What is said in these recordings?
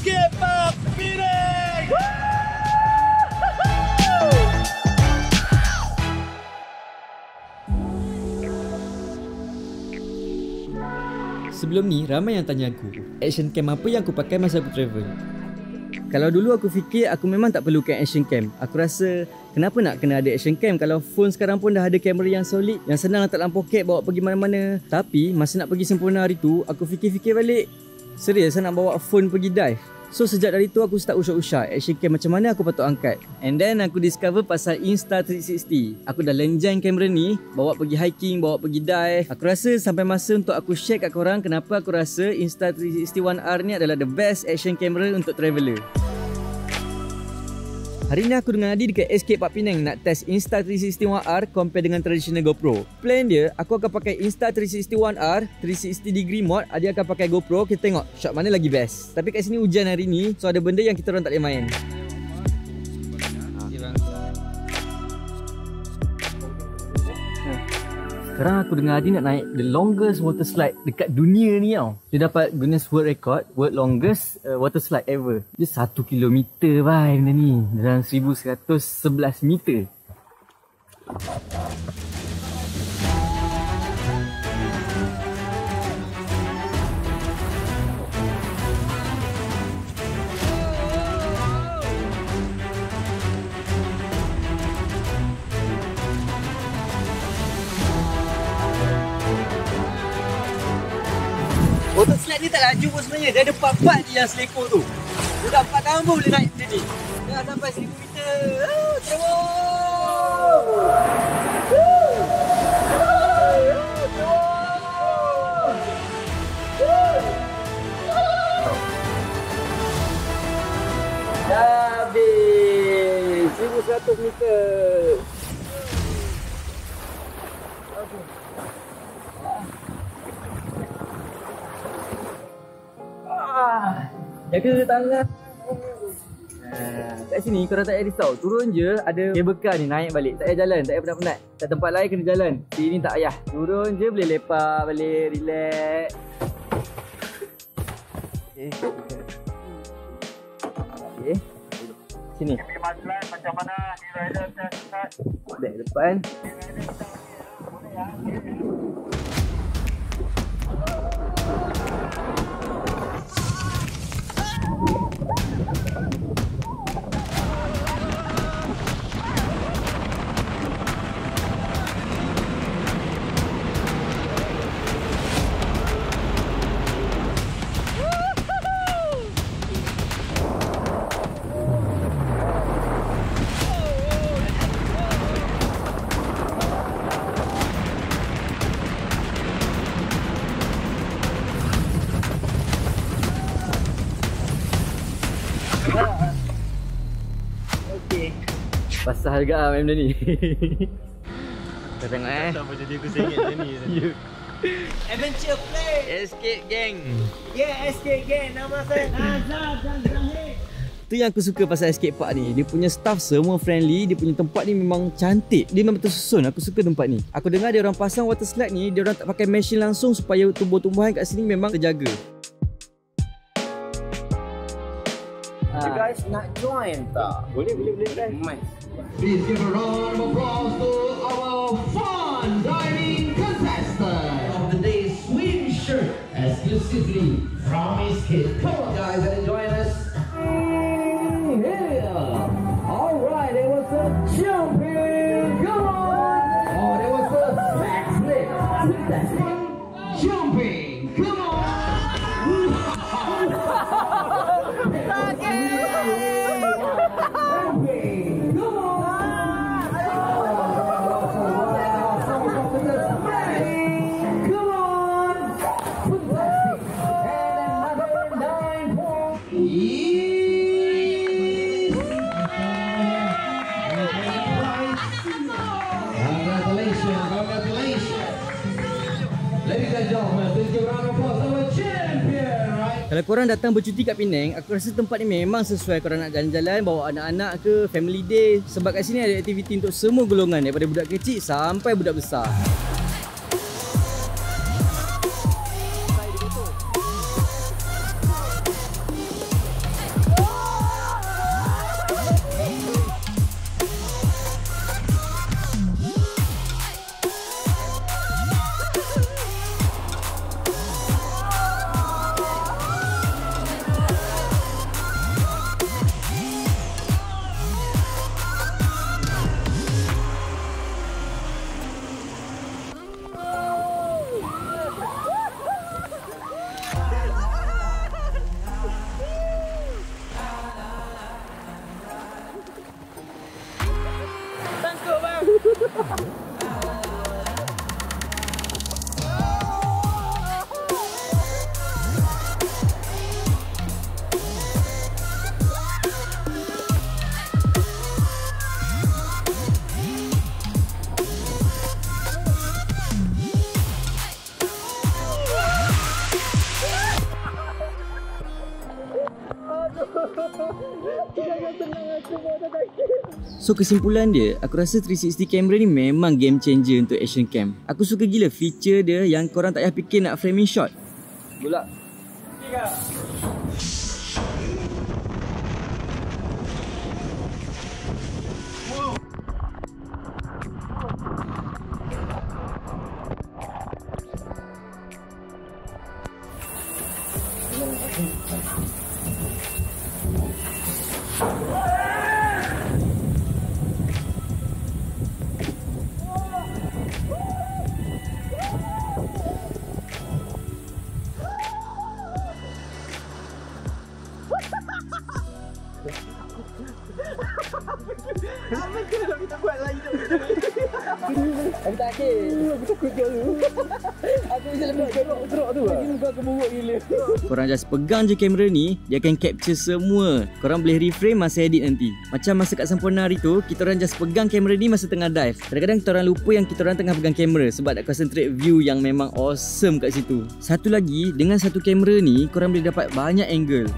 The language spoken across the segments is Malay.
Escape Park Penang. Sebelum ni, ramai yang tanya aku, action cam apa yang aku pakai masa aku travel. Kalau dulu aku fikir aku memang tak perlukan action cam. Aku rasa kenapa nak kena ada action cam kalau phone sekarang pun dah ada kamera yang solid, yang senang letak dalam poket bawa pergi mana-mana. Tapi masa nak pergi Semporna hari tu, aku fikir-fikir balik, serius nak bawa phone pergi dive? So sejak dari tu aku start usah-usah action cam macam mana aku patut angkat. And then aku discover pasal Insta360. Aku dah lenjang kamera ni, bawa pergi hiking, bawa pergi dive. Aku rasa sampai masa untuk aku share kat korang kenapa aku rasa Insta360 One R ni adalah the best action camera untuk traveller. Hari ni aku dengan Adi dekat Escape Park Penang nak test Insta360 One R compare dengan traditional GoPro. Plan dia, aku akan pakai Insta360 One R 360 degree mode. Adi akan pakai GoPro, kita tengok shot mana lagi best. Tapi kat sini hujan hari ni, so ada benda yang kita orang tak boleh main. Sekarang aku dengan Adi nak naik the longest water slide dekat dunia ni tau. Dia dapat Guinness World Record, world longest water slide ever. Dia 1 kilometer bhai benda ni, dalam 1111 meter. Water slide ni tak laju pun sebenarnya. Dia ada part-part je yang selekor tu. Dia dah 4 tahun pun boleh naik benda ni. Dia dah sampai 1000 meter. Dah habis 1100 meter. Jaga tangan. Kat sini korang tak payah risau. Turun je ada cable car ni naik balik. Tak payah jalan, tak payah penat-penat. Kat tempat lain kena jalan. Sini tak payah. Turun je boleh lepak balik, relax. Okay. Sini. Macam mana di rider start? Back depan. Okey. Basah juga main benda ni. Kau tengok Kenapa jadi aku sengit macam ni? Adventure Play. Escape Gang. Yeah, Escape Gang. Nama saya Azhar dan Zahid. Tu yang aku suka pasal Escape Park ni. Dia punya staff semua friendly. Dia punya tempat ni memang cantik. Dia memang tersusun. Aku suka tempat ni. Aku dengar dia orang pasang water slide ni, dia orang tak pakai mesin langsung supaya tumbuh-tumbuhan kat sini memang terjaga. You guys nak join tak? Boleh guys. Please give a round of applause to our fun diving contestant of the day, swim shirt exclusively from Escape. Come on guys and join us. Yeah. Alright, there was a jumping. Come on. Oh, there was a backflip. Fantastic. Jumping. Come on. Kalau korang datang bercuti kat Penang, aku rasa tempat ni memang sesuai korang nak jalan-jalan, bawa anak-anak ke, family day. Sebab kat sini ada aktiviti untuk semua golongan, daripada budak kecil sampai budak besar. So kesimpulan dia, aku rasa 360 camera ni memang game changer untuk action cam. Aku suka gila feature dia yang korang tak payah fikir nak framing shot. Bola. Aku tak akhir. Aku takut dulu. Aku bisa lebih gerak tu lah. Muka aku buruk gila. Korang just pegang je kamera ni, dia akan capture semua. Korang boleh reframe masa edit nanti. Macam masa kat Sempurna hari tu, kita orang just pegang kamera ni masa tengah dive. Kadang-kadang kita orang lupa yang kita orang tengah pegang kamera sebab nak concentrate view yang memang awesome kat situ. Satu lagi, dengan satu kamera ni, korang boleh dapat banyak angle.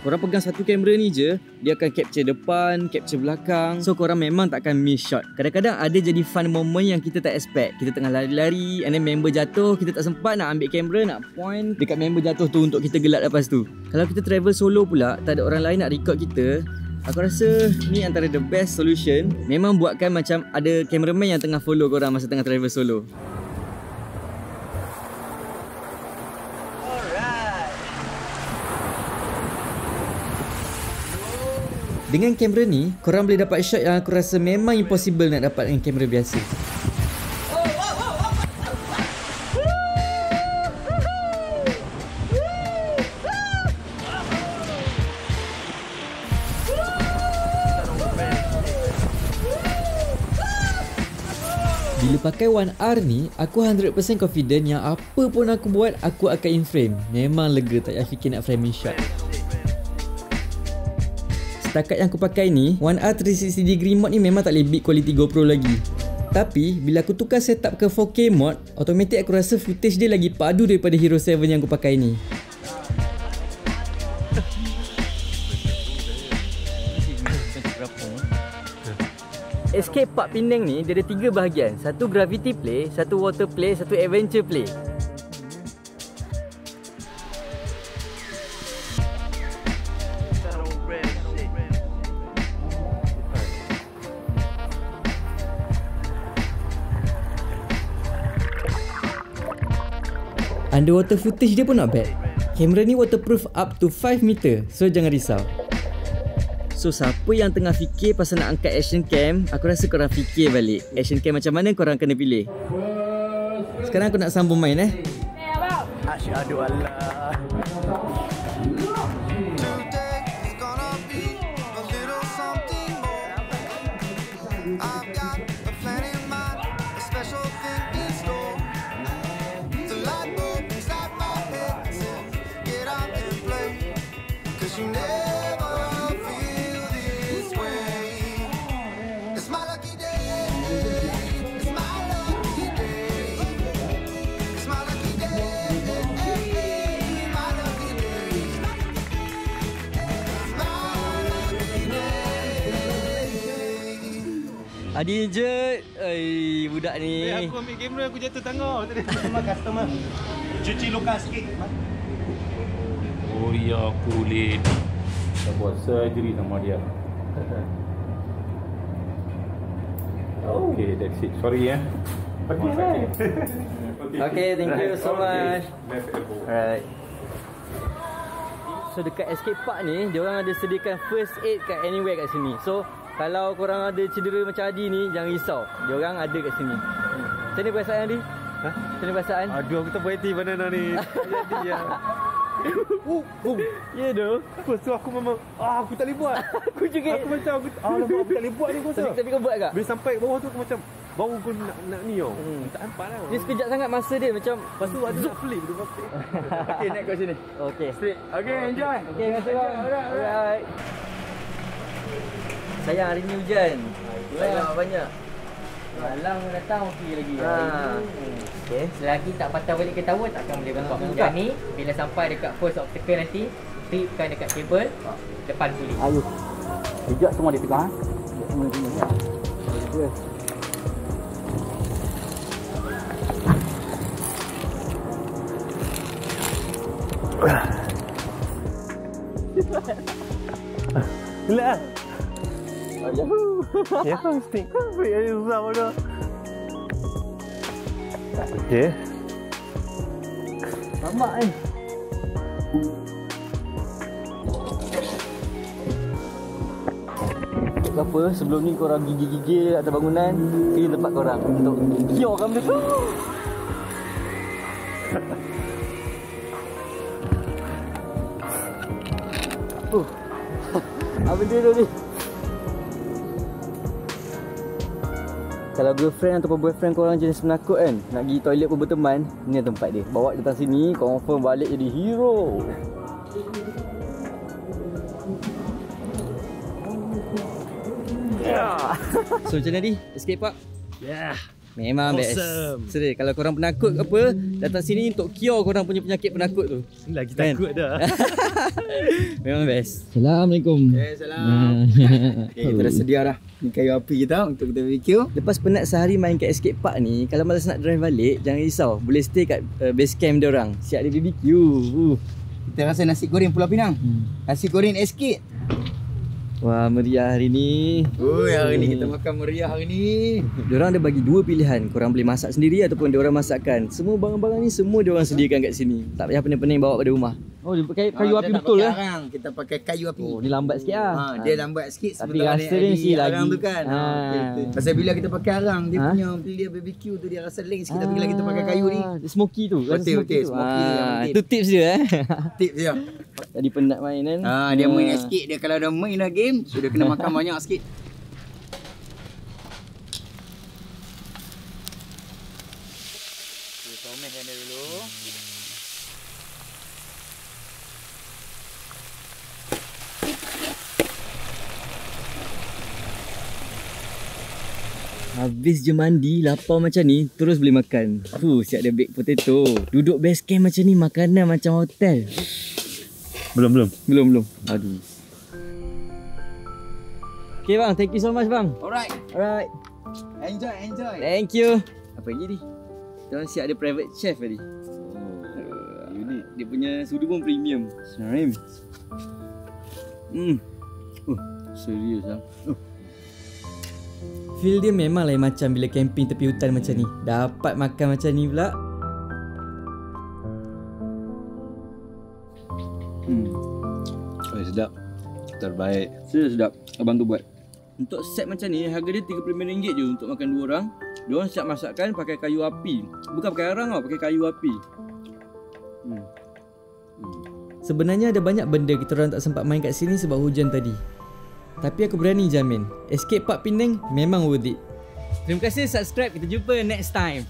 Korang pegang satu kamera ni je, dia akan capture depan, capture belakang. So korang memang takkan miss shot. Kadang-kadang ada jadi fun moment yang kita tak expect. Kita tengah lari-lari and then member jatuh, kita tak sempat nak ambil kamera, nak point dekat member jatuh tu untuk kita gelak lepas tu. Kalau kita travel solo pula, tak ada orang lain nak record kita, aku rasa ni antara the best solution. Memang buatkan macam ada cameraman yang tengah follow korang masa tengah travel solo. Dengan kamera ni, korang boleh dapat shot yang aku rasa memang impossible nak dapat dengan kamera biasa. Bila pakai One R ni, aku 100% confident yang apa pun aku buat, aku akan in frame. Memang lega tak payah fikir nak framing shot. Setakat yang aku pakai ni, One R 360 degree mode ni memang tak boleh beat quality GoPro lagi. Tapi bila aku tukar setup ke 4K mode, automatic aku rasa footage dia lagi padu daripada Hero 7 yang aku pakai ni. Escape Park Penang ni dia ada 3 bahagian. Satu gravity play, satu water play, satu adventure play. Underwater footage dia pun not bad. Kamera ni waterproof up to 5 meter, so jangan risau. So siapa yang tengah fikir pasal nak angkat action cam, aku rasa korang fikir balik action cam macam mana korang kena pilih. Sekarang aku nak sambung main Asyhadu Allah. Adi je, budak ni. Aku ambil kamera, aku jatuh tangga tadi. Customer. Cuci luka sikit. Oh ya, kulit. Kita buat surgery sama dia. Okay, that's it. Sorry ya. Pergi Okay, thank you so much. Left elbow. Alright. So dekat escape park ni, diorang ada sediakan first aid kat anywhere kat sini. So kalau korang ada cedera macam Adi ni, jangan risau. Diorang ada kat sini. Macam mana perasaan Adi? Ha? Macam mana perasaan? Aduh, aku tak berhenti banana ni. Jadi ya. Ya doh. Apa so aku memang aku tak boleh buat. Aku juga. Aku macam aku aku tak boleh buat ni aku rasa. Tapi kau buat tak? Bila sampai bawah tu aku macam baru aku nak ni tau. Tak nampak lah. Dia sekejap sangat masa dia macam. Lepas tu ada nak flip tu. Okay, naik kat sini. Okay. Straight. Okay, enjoy. Okay, terima kasih. Alright. Sayang hari ni hujan. Sayang banyak. Malam datang okey lagi. Okay. Selagi tak patah balik ke tower takkan boleh buat. Yang ni bila sampai dekat first obstacle nanti tripkan dekat kabel depan pulih. Ayo. Pijak semua dia pegang. Semua dia pegang. Gila. Yahoo. Ya, stick. Very susah bodoh. Okay. Nampak ni. Tak apa, sebelum ni korang gigi-gigi atas bangunan, ini tempat korang untuk kiorkan benda tu. Apa dia tu ni? Kalau girlfriend ataupun boyfriend korang jenis penakut kan, nak pergi toilet pun berteman, ni tempat dia. Bawa datang sini, confirm balik jadi hero. So macam mana ni? Escape park? Yeah. Memang best. Serius, kalau korang penakut ke apa, datang sini untuk cure korang punya penyakit penakut tu. Lagi Kan? takut dah. Memang best. Assalamualaikum. Salam. Okay, kita dah sedia dah. Ni kayu api kita untuk kita BBQ. Lepas penat sehari main kat escape park ni, kalau malas nak drive balik, jangan risau. Boleh stay kat base camp diorang. Siap dia BBQ. Kita rasa nasi goreng Pulau Pinang. Nasi goreng escape. Wah, meriah hari ni. Hari ni kita makan meriah hari ni. Diorang ada bagi dua pilihan. Korang boleh masak sendiri ataupun diorang masakkan. Semua barang-barang ni semua diorang sediakan kat sini. Tak payah pening-pening bawa pada rumah. Oh, dia pakai kayu api betul lah. Kita pakai kayu api. Oh, dia lambat sikit lah. Dia lambat sikit. Tapi rasa dia mesti lagi. Arang tu kan. Okay. Pasal bila kita pakai arang, dia punya dia BBQ tu dia rasa leng sikit. Tapi bila kita pakai kayu ni, dia smoky tu. Betul. Smoky yang penting. Itu tips dia Tips dia. Tadi penat main kan. Dia main escape. Dia kalau dah main dah game, sudah kena makan banyak sikit. Someskan dia dulu. Habis je mandi, lapar macam ni, terus boleh makan. Siap ada baked potato. Duduk base camp macam ni, makanan macam hotel. Belum. Belum. Aduh. Okay bang, thank you so much bang. Alright. Enjoy. Thank you. Apa lagi ni? Kita siap ada private chef tadi. Unik. Dia punya sudu pun premium. Serius lah. Feel dia memang lain macam bila camping tepi hutan macam ni. Dapat makan macam ni pula. Sedap. Terbaik. Serius sedap. Abang tu buat. Untuk set macam ni, harga dia RM35 je untuk makan 2 orang. Diorang siap masakkan pakai kayu api. Bukan pakai arang tau, pakai kayu api. Sebenarnya ada banyak benda kita orang tak sempat main kat sini sebab hujan tadi. Tapi aku berani jamin, Escape Park Penang memang worth it. Terima kasih subscribe, kita jumpa next time.